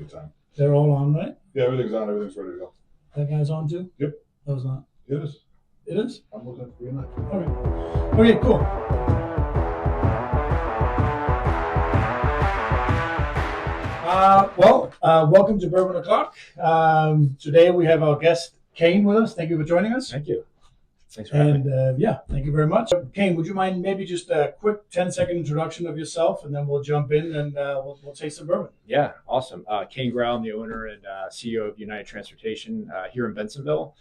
good time. They're all on, right? Yeah, everything's on. Everything's ready to go. That guy's on too? Yep. That was not. It is. It is? I'm looking at green light. Okay. Okay, cool. Welcome to Bourbon O'Clock. Today we have our guest, Kayne, with us. Thank you for joining us. Thank you. Thanks for having me. Thank you very much. Kayne, would you mind maybe just a quick 10-second introduction of yourself, and then we'll jump in and we'll taste some bourbon. Yeah, awesome. Kayne Grau, I'm the owner and CEO of United Transportation here in Bensenville.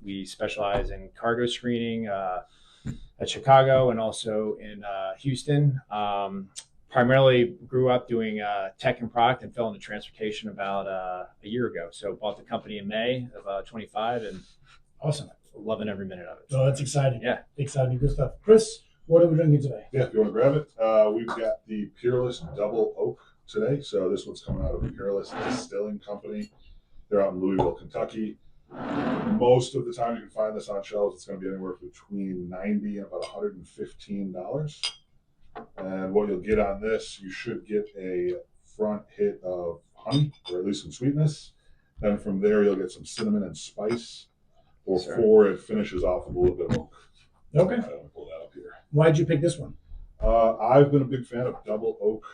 We specialize in cargo screening at Chicago and also in Houston. Primarily grew up doing tech and product and fell into transportation about a year ago. So bought the company in May of 25 and Awesome. loving every minute of it. Oh, that's exciting. Yeah. Exciting. Good stuff. Chris, what are we drinking today? Yeah, if you want to grab it, we've got the Peerless Double Oak today. So this one's coming out of Peerless Distilling Company. They're out in Louisville, Kentucky. Most of the time you can find this on shelves. It's going to be anywhere between $90 and about $115. And what you'll get on this, you should get a front hit of honey, or at least some sweetness. Then from there, you'll get some cinnamon and spice before it finishes off with a little bit of oak. Okay. I'm going to pull that up here. Why'd you pick this one? I've been a big fan of Double Oak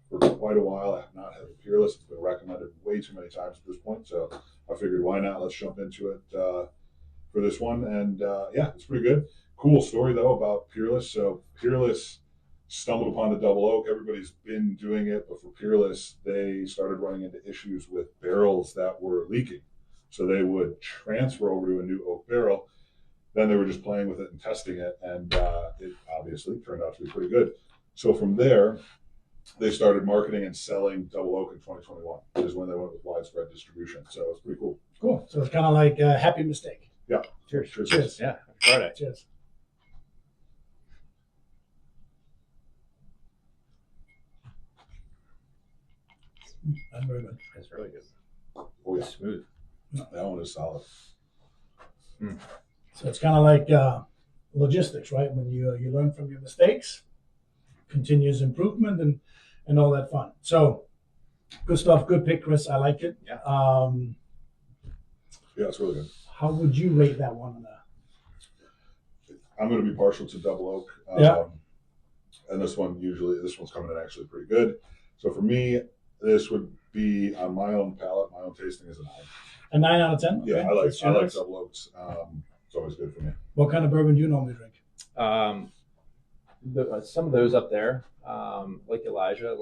for quite a while. I have not had a Peerless. It's been recommended way too many times at this point. So I figured, why not? Let's jump into it for this one. And yeah, it's pretty good. Cool story, though, about Peerless. So Peerless stumbled upon the Double Oak. Everybody's been doing it, but for Peerless, they started running into issues with barrels that were leaking. So they would transfer over to a new oak barrel. Then they were just playing with it and testing it, and it obviously turned out to be pretty good. So from there, they started marketing and selling Double Oak in 2021, which is when they went with widespread distribution. So it's pretty cool. Cool. So it's kind of like a happy mistake. Yeah. Cheers. Cheers. Yeah, happy Friday. Cheers. That's very good. It's really good. Oh, yeah. Smooth. That one is solid. So it's kind of like logistics, right? When you learn from your mistakes, continuous improvement, and all that fun. So good stuff. Good pick, Chris. I like it. Yeah. Yeah, it's really good. How would you rate that one? I'm going to be partial to Double Oak. Yeah. And this one's coming in actually pretty good. So for me, this would be on my own palate. My own tasting is a 9. A 9 out of 10? Okay. Yeah, I like Generous. Double Oaks. It's always good for me. What kind of bourbon do you normally drink? Some of those up there, like Elijah,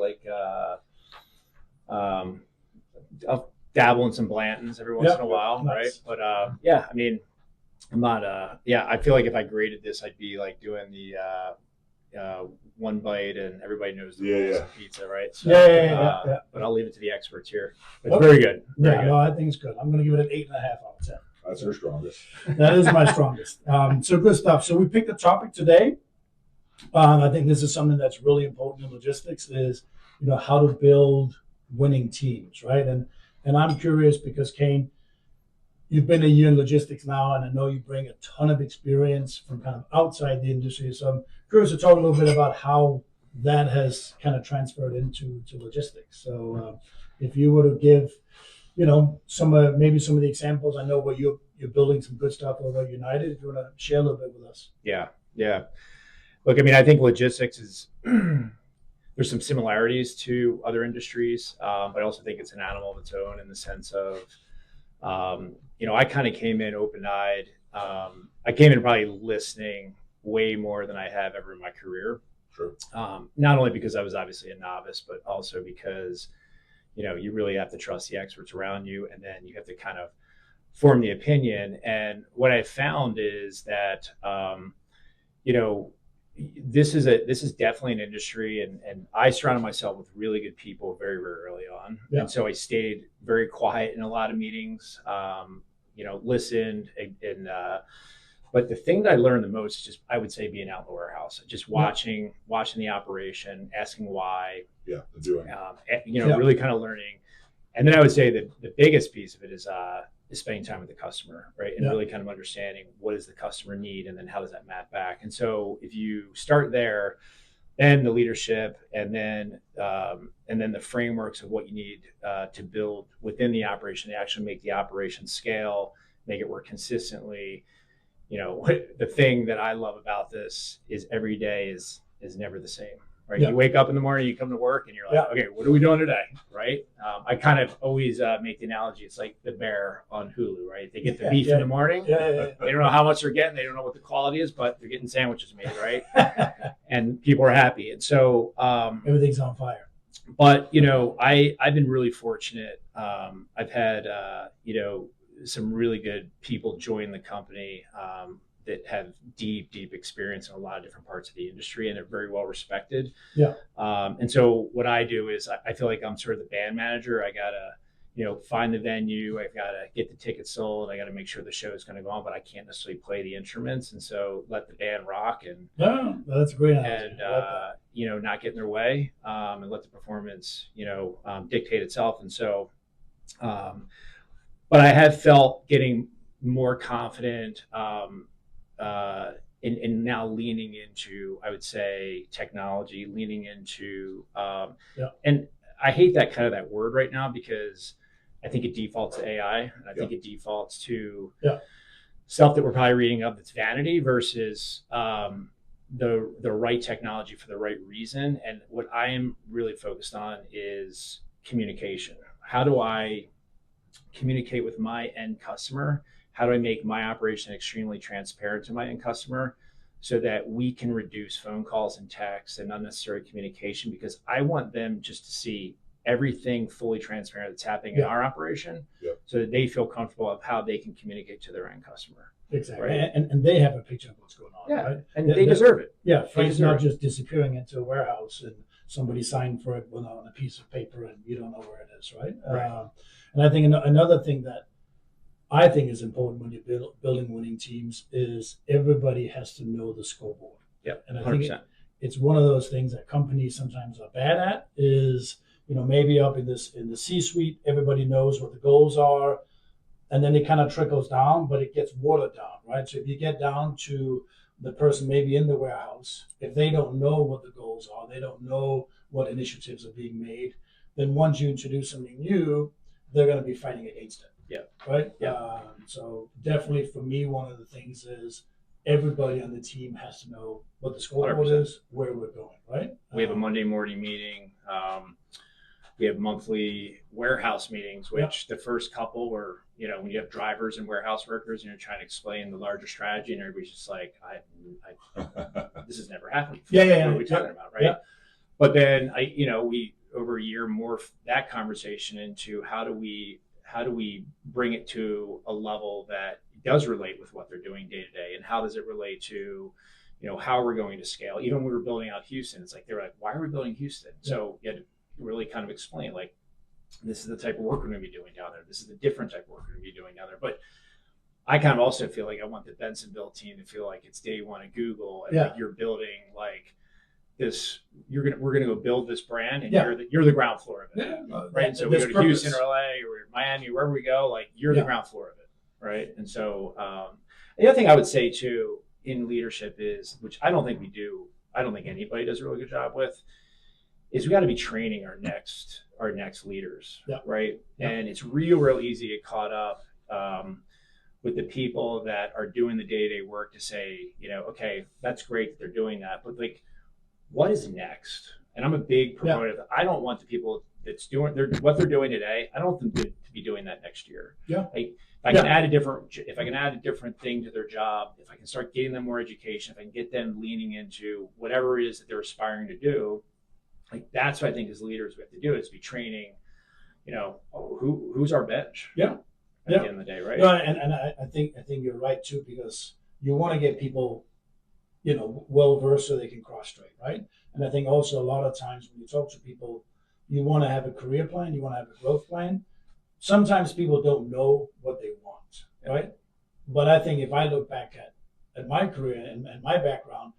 I'll dabble in some Blantons every once in a while, nice. right? But yeah, I mean, I'm not. I feel like if I graded this, I'd be like doing the one bite, and everybody knows the rules of pizza, right? So, Yeah. But I'll leave it to the experts here. It's very good. Very good. No, I think it's good. I'm going to give it an 8.5 out of 10. That's your strongest. That is my strongest. So good stuff. So we picked a topic today. I think this is something that's really important in logistics is, how to build winning teams, right? And I'm curious because, Kayne, you've been a year in logistics now, and I know you bring a ton of experience from kind of outside the industry. So I'm curious to talk a little bit about how that has kind of transferred into logistics. So if you were to give, some of the examples, I know where you're building some good stuff over at United. If you want to share a little bit with us. Yeah. Look, I mean, I think logistics is there's some similarities to other industries, but I also think it's an animal of its own in the sense of, I kind of came in open-eyed. I came in probably listening way more than I have ever in my career. Sure. Not only because I was obviously a novice, but also because, you really have to trust the experts around you, and then you have to kind of form the opinion. And what I found is that, this is definitely an industry, and I surrounded myself with really good people very, very early on. Yeah. And so I stayed very quiet in a lot of meetings, listened, but the thing that I learned the most is just, I would say, being out in the warehouse, just watching the operation, asking why, Yeah, the doing. really kind of learning. And then I would say that the biggest piece of it is spending time with the customer, right? And really kind of understanding what does the customer need, and then how does that map back. And so if you start there, and the leadership, and then the frameworks of what you need to build within the operation to actually make the operation scale, make it work consistently. The thing that I love about this is every day is never the same, right? Yeah. You wake up in the morning, you come to work, and you're like, Yeah. okay, what are we doing today, right? I kind of always make the analogy, it's like the bear on Hulu, right? They get the beef in the morning. They don't know how much they're getting. They don't know what the quality is, but they're getting sandwiches made, right? And people are happy. And so everything's on fire. But I've been really fortunate. I've had some really good people join the company that have deep experience in a lot of different parts of the industry, and they're very well respected. Yeah. And so what I do is I feel like I'm sort of the band manager. I gotta find the venue. I've got to get the tickets sold. I got to make sure the show is going to go on, but I can't necessarily play the instruments. And so let the band rock and that's a great analogy. And not get in their way, and let the performance dictate itself. And so but I have felt getting more confident in now leaning into, I would say, technology, leaning into and I hate that word right now, because I think it defaults to AI, and I think it defaults to stuff that we're probably reading up that's vanity versus the right technology for the right reason. And what I am really focused on is communication. How do I communicate with my end customer? How do I make my operation extremely transparent to my end customer so that we can reduce phone calls and texts and unnecessary communication? Because I want them just to see everything fully transparent that's happening in our operation, so that they feel comfortable of how they can communicate to their end customer. Exactly. Right? And they have a picture of what's going on. Right? And they deserve it. Yeah. Frank's not just disappearing into a warehouse and somebody signed for it on a piece of paper and you don't know where it is. Right. And I think another thing that I think is important when you're building winning teams is everybody has to know the scoreboard. Yeah. And I 100%. think it's one of those things that companies sometimes are bad at is, maybe up in the C-suite, everybody knows what the goals are, and then it kind of trickles down, but it gets watered down, right? So if you get down to the person maybe in the warehouse, if they don't know what the goals are, they don't know what initiatives are being made, then once you introduce something new, they're going to be fighting against it. Yeah. Right? Yeah. So definitely for me, one of the things is everybody on the team has to know what the scoreboard 100%. is, where we're going, right? We have a Monday morning meeting. We have monthly warehouse meetings, which the first couple were, when you have drivers and warehouse workers and you're trying to explain the larger strategy, and everybody's just like, this has never happened before. What are we talking about, right? Yeah. But then we over a year morphed that conversation into how do we bring it to a level that does relate with what they're doing day to day, and how does it relate to how we're going to scale. Even when we were building out Houston, it's like, they're like, why are we building Houston? So you had to really kind of explain, like, this is the type of work we're going to be doing down there. This is the different type of work we're going to be doing down there. But I kind of also feel like I want the Bensonville team to feel like it's day one at Google, and like you're building like this. We're gonna go build this brand, and you're the ground floor of it, right? And so we go to Houston or LA or Miami, wherever we go, like you're the ground floor of it, right? And so the other thing I would say too in leadership is, which I don't think we do, I don't think anybody does a really good job with, is we got to be training our next leaders, right? And it's real easy to get caught up with the people that are doing the day-to-day work to say, okay, that's great that they're doing that, but like, what is next? And I'm a big proponent of, I don't want the people that's doing what they're doing today, I don't want them to be doing that next year. Yeah. Like, if I can add a different thing to their job, if I can start getting them more education, if I can get them leaning into whatever it is that they're aspiring to do, like that's what I think as leaders we have to do, is be training, who's our bench? At the end of the day, right? No, and I think you're right too, because you want to get people, well versed so they can cross train, right? And I think also a lot of times when you talk to people, you want to have a career plan, you want to have a growth plan. Sometimes people don't know what they want, right? But I think if I look back at my career and my background,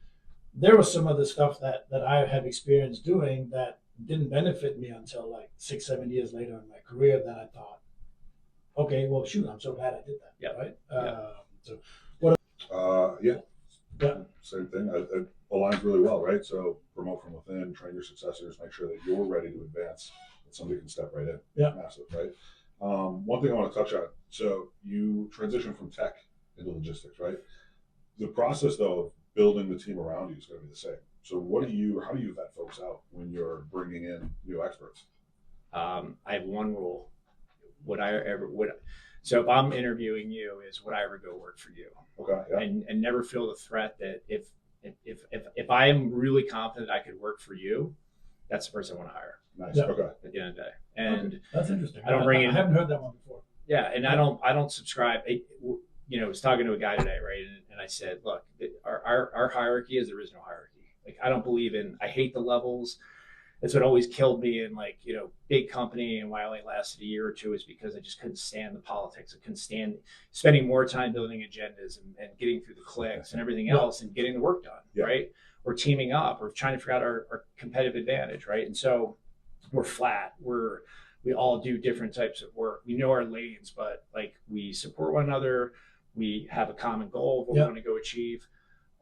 there was some of the stuff that I have experienced doing that didn't benefit me until like 6-7 years later in my career. Then I thought, okay, well, shoot, I'm so glad I did that. Right? So, same thing. aligns really well, right? So promote from within, train your successors, make sure that you're ready to advance, that somebody can step right in. Yeah. Massive, right? One thing I want to touch on. So you transition from tech into logistics, right? The process though of building the team around you is going to be the same. So how do you vet folks out when you're bringing in new experts? I have one rule. So if I'm interviewing you, would I ever go work for you? Okay. Yeah. And never feel the threat that if I am really confident I could work for you, that's the person I want to hire. Nice. Yeah. Okay. At the end of the day. And Okay. That's interesting. I don't bring in. I haven't heard that one before. Yeah, and I don't subscribe. I was talking to a guy today, right? And I said, look, our hierarchy is there is no hierarchy. Like I don't believe in. I hate the levels. That's what always killed me in big company, and why I only lasted a year or two is because I just couldn't stand the politics. I couldn't stand spending more time building agendas and getting through the clicks and everything else and getting the work done, right? Or teaming up or trying to figure out our competitive advantage, right? And so we're flat. We all do different types of work. We know our lanes, but we support one another. We have a common goal of what we want to go achieve.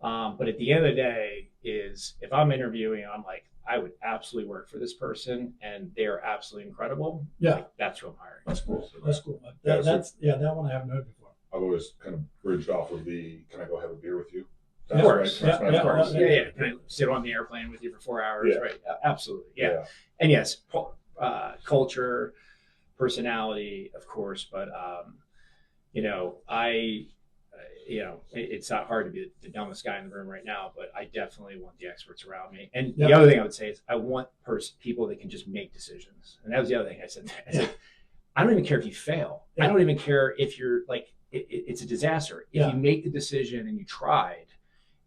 But at the end of the day is if I'm interviewing, I'm like, I would absolutely work for this person and they're absolutely incredible. Yeah. That's who I'm hiring. That's cool. That's cool. That one I haven't heard before. I've always kind of bridged off of can I go have a beer with you? Of course. Right. Of course. Yeah. Can I sit on the airplane with you for 4 hours? Yeah. Right. Absolutely. Yeah. And yes, culture, personality, of course, but it's not hard to be the dumbest guy in the room right now, but I definitely want the experts around me. And the other thing I would say is I want people that can just make decisions. And that was the other thing I said. I don't even care if you fail. I don't even care if you're it's a disaster. If you make the decision and you tried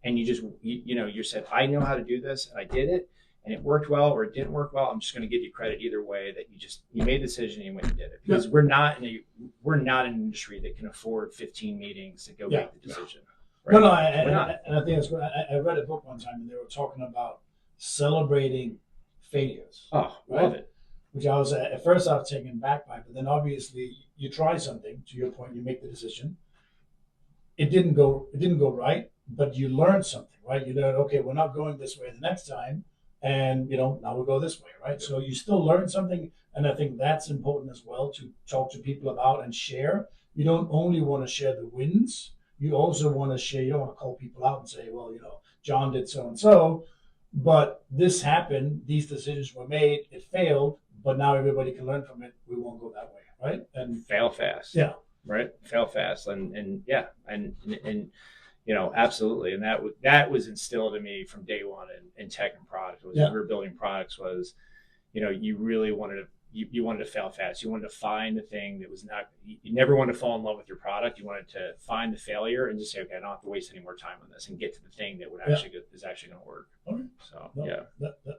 and you said, I know how to do this and I did it and it worked well or it didn't work well, I'm just going to give you credit either way that you made the decision and you went and did it. Because we're not in an industry that can afford 15 meetings to go make the decision. Right? No, and I think it's good. I read a book one time and they were talking about celebrating failures. Oh, love it. Which I was at first I was taken back by, but then obviously you try something. To your point, you make the decision. It didn't go right, but you learned something, right? You learned, okay, we're not going this way the next time. And now we'll go this way, right? So you still learn something, and I think that's important as well to talk to people about and share. You don't only want to share the wins; you also want to share. You don't want to call people out and say, "Well, John did so and so, but this happened. These decisions were made. It failed, but now everybody can learn from it. We won't go that way, right?" And fail fast. Yeah. Right. Fail fast, and absolutely. And that was instilled in me from day one in tech and product. When we were building products was, you really wanted to fail fast. You wanted to find the thing that was not, you never wanted to fall in love with your product. You wanted to find the failure and just say, okay, I don't have to waste any more time on this and get to the thing that is actually going to work. Okay. So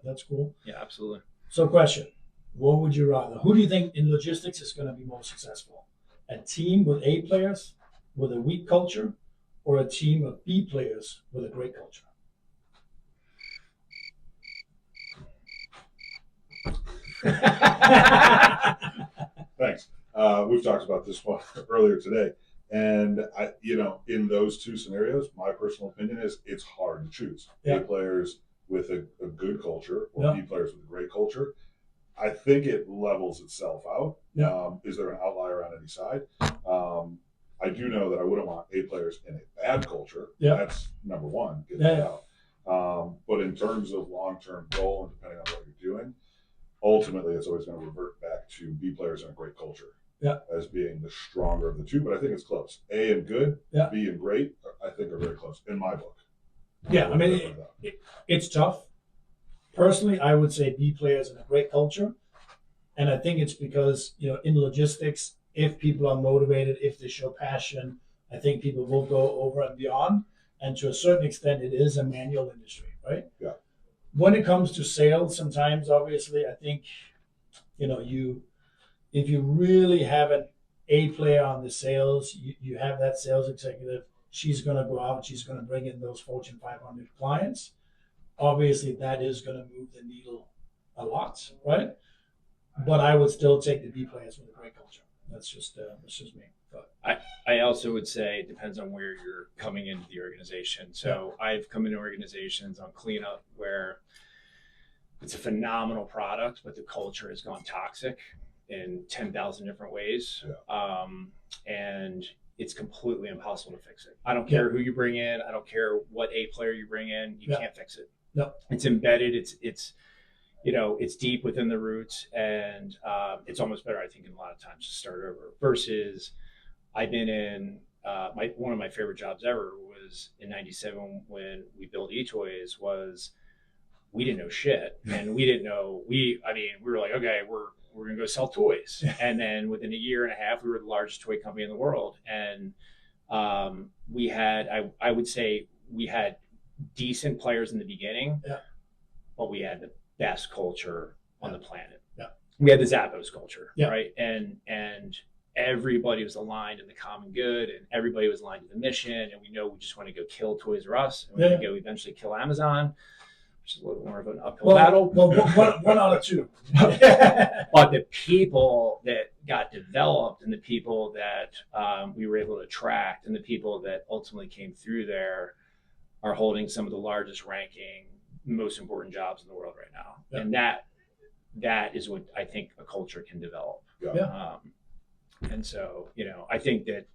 that's cool. Yeah, absolutely. So question, what would you rather? Who do you think in logistics is going to be more successful? A team with A players with a weak culture, or a team of B players with a great culture? Thanks. We've talked about this one earlier today. And in those two scenarios, my personal opinion is it's hard to choose. A players with a good culture or B players with a great culture. I think it levels itself out. Is there an outlier on any side? I do know that I wouldn't want A players in a bad culture. That's number one. Get that out. But in terms of long-term goal and depending on what you're doing, ultimately it's always going to revert back to B players in a great culture as being the stronger of the two. But I think it's close. A and good, B and great, I think are very close in my book. Yeah, I mean, it's tough. Personally, I would say B players in a great culture. And I think it's because, in logistics, if people are motivated, if they show passion, I think people will go over and beyond. And to a certain extent, it is a manual industry, right? Yeah. When it comes to sales, sometimes, obviously, I think, if you really have an A player on the sales, you have that sales executive, she's going to go out, she's going to bring in those Fortune 500 clients. Obviously, that is going to move the needle a lot, right? But I would still take the B players with a great culture. That's just me. I also would say it depends on where you're coming into the organization. So I've come into organizations on cleanup where it's a phenomenal product, but the culture has gone toxic in 10,000 different ways. And it's completely impossible to fix it. I don't care who you bring in. I don't care what A player you bring in. You can't fix it. It's embedded. It's deep within the roots, and it's almost better, I think, in a lot of times to start over versus I've been in one of my favorite jobs ever was in '97 when we built eToys. Was we didn't know shit, and we didn't know we were like, okay, we're gonna go sell toys, and then within a year and a half, we were the largest toy company in the world, and we had I would say we had decent players in the beginning, but we had the best culture on the planet. We had the Zappos culture, right? And everybody was aligned in the common good, and everybody was aligned to the mission. And we know we just want to go kill Toys R Us, and we're going to go eventually kill Amazon, which is a little more of an uphill battle. Well, one out of two. But the people that got developed, and the people that we were able to attract, and the people that ultimately came through there are holding some of the largest ranking, most important jobs in the world right now. And that is what I think a culture can develop. And so, I think that,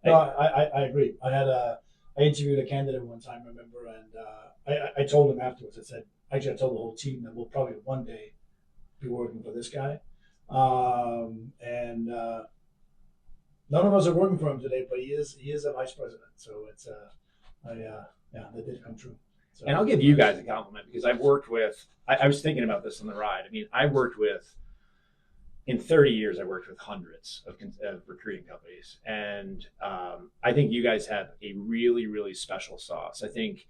I agree. I interviewed a candidate one time, remember, and I told him afterwards, I told the whole team that we'll probably one day be working for this guy. And none of us are working for him today, but he is a vice president. So it's, that did come true. So, and I'll give you guys a compliment because I've worked with, I was thinking about this on the ride. I mean, in 30 years, I worked with hundreds of recruiting companies. And I think you guys have a really, really special sauce. I think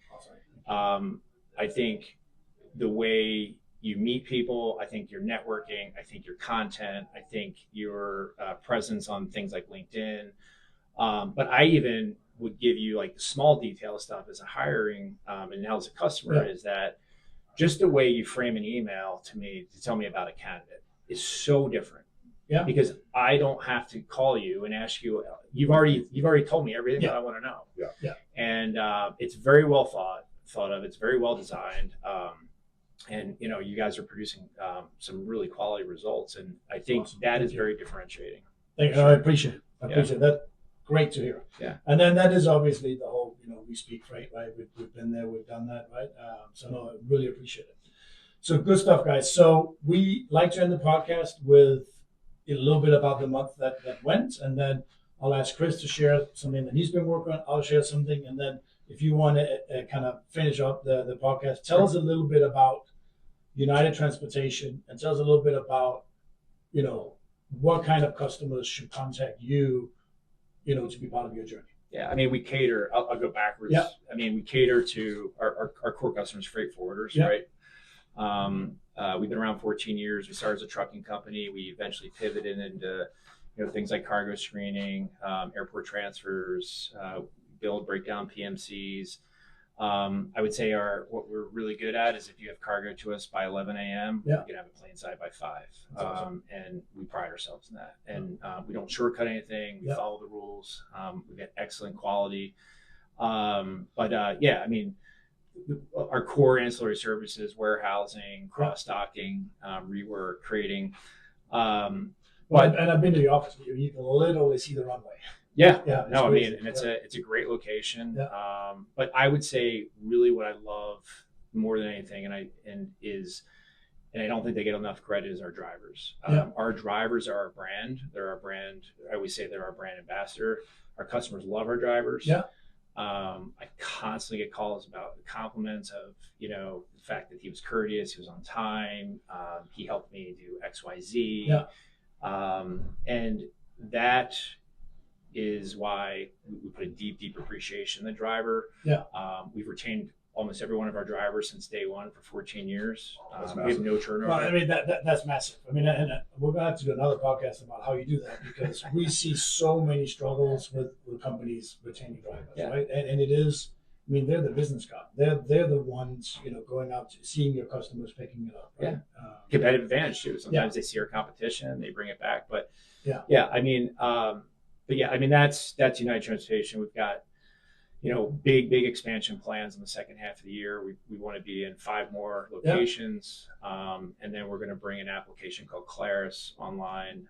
the way you meet people, I think your networking, I think your content, I think your presence on things like LinkedIn. But I even would give you like the small detail stuff as a hiring and now as a customer is that just the way you frame an email to me to tell me about a candidate is so different. Because I don't have to call you and ask you. You've already told me everything that I want to know. And it's very well thought of. It's very well designed. And you guys are producing some really quality results, and I think that is very differentiating. Thank you. I appreciate it. I appreciate that. Great to hear. And then that is obviously the whole, we speak freight, right? We've been there, we've done that, right? So no, I really appreciate it. So good stuff, guys. So we like to end the podcast with a little bit about the month that went, and then I'll ask Chris to share something that he's been working on. I'll share something, and then if you want to kind of finish up the podcast, tell us a little bit about United Transportation, and tell us a little bit about, what kind of customers should contact you, to be part of your journey. Yeah, I mean, we cater. I'll go backwards. I mean, we cater to our core customers, freight forwarders, right? We've been around 14 years. We started as a trucking company. We eventually pivoted into things like cargo screening, airport transfers, build, break down PMCs. I would say what we're really good at is if you have cargo to us by 11 a.m., we can have it plane side by 5. Awesome. And we pride ourselves in that. And we don't shortcut anything. We follow the rules. We get excellent quality. I mean, our core ancillary services, warehousing, cross-docking, rework, crating. And I've been to the office. You can literally see the runway. I mean, and it's a great location. But I would say really what I love more than anything, and I don't think they get enough credit, is our drivers. Our drivers are our brand. They're our brand. I always say they're our brand ambassador. Our customers love our drivers. I constantly get calls about the compliments of, the fact that he was courteous, he was on time, he helped me do X, Y, Z. And that is why we put a deep appreciation in the driver. We've retained almost every one of our drivers since day one for 14 years. We have no turnover. Well, I mean, that's massive. I mean, and we're going to have to do another podcast about how you do that, because we see so many struggles with companies retaining drivers, right? And it is, I mean, they're the business card. They're the ones, going out to seeing your customers, picking it up. Right? Competitive advantage too. Sometimes they see our competition, they bring it back. But I mean, yeah, I mean, that's United Transportation. We've got, big expansion plans in the second half of the year. We want to be in 5 more locations. And then we're going to bring an application called Claris online.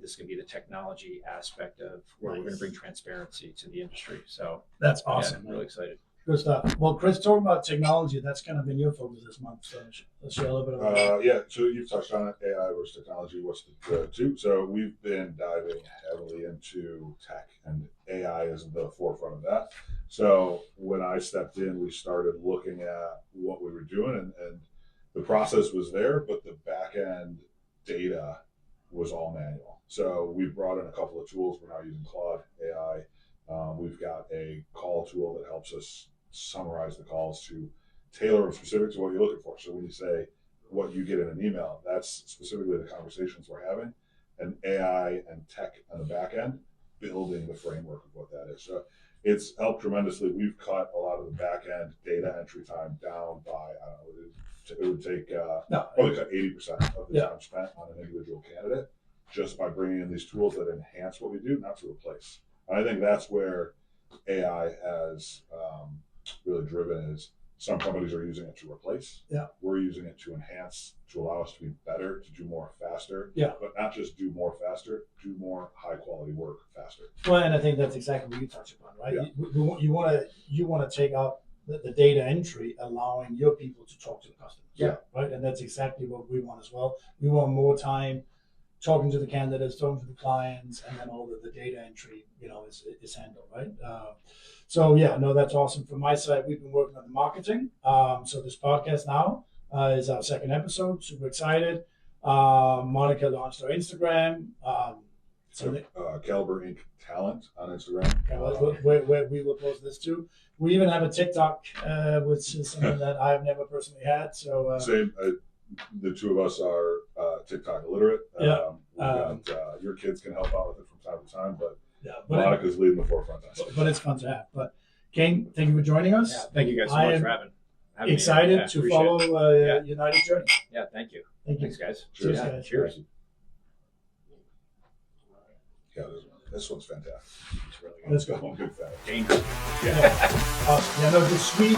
This is going to be the technology aspect of where we're going to bring transparency to the industry. So That's awesome. Yeah, really excited. Good stuff. Well, Chris, talking about technology, that's kind of been your focus this month. So let's share a little bit about that. Yeah, so you've touched on it, AI versus technology. What's the two? So we've been diving heavily into tech, and AI is at the forefront of that. So when I stepped in, we started looking at what we were doing, and the process was there, but the back end data was all manual. So we brought in a couple of tools. We're now using Claude AI. We've got a call tool that helps us summarize the calls to tailor them specific to what you're looking for. So when you say what you get in an email, that's specifically the conversations we're having, and AI and tech on the back end building the framework of what that is. So it's helped tremendously. We've cut a lot of the back end data entry time down by, I don't know, it would take probably cut 80% of the time spent on an individual candidate just by bringing in these tools that enhance what we do, not to replace. And I think that's where AI has really driven is some companies are using it to replace. Yeah. We're using it to enhance, to allow us to be better, to do more faster. Yeah. But not just do more faster, do more high quality work faster. Well, and I think that's exactly what you touched upon, right? Yeah. You want to take out the data entry, allowing your people to talk to the customers. Yeah. Right. And that's exactly what we want as well. We want more time talking to the candidates, talking to the clients, and then all the data entry, is handled, right? So yeah, no, that's awesome. From my side, we've been working on the marketing. So this podcast now is our second episode. Super excited. Monica launched our Instagram. Caliber Inc. Talent on Instagram. Where we will post this too. We even have a TikTok, which is something that I've never personally had. So same. The two of us are TikTok illiterate. Your kids can help out with it from time to time, but Monica's leading the forefront. But it's fun to have. But Kayne, thank you for joining us. Yeah, thank you guys so much for having me. Excited to follow United journey. Yeah, thank you. Thanks, guys. Cheers, guys. Cheers. Yeah, this one's fantastic. It's really good. Let's go. I'm a big fan. Dangerous. Yeah, no, the sweet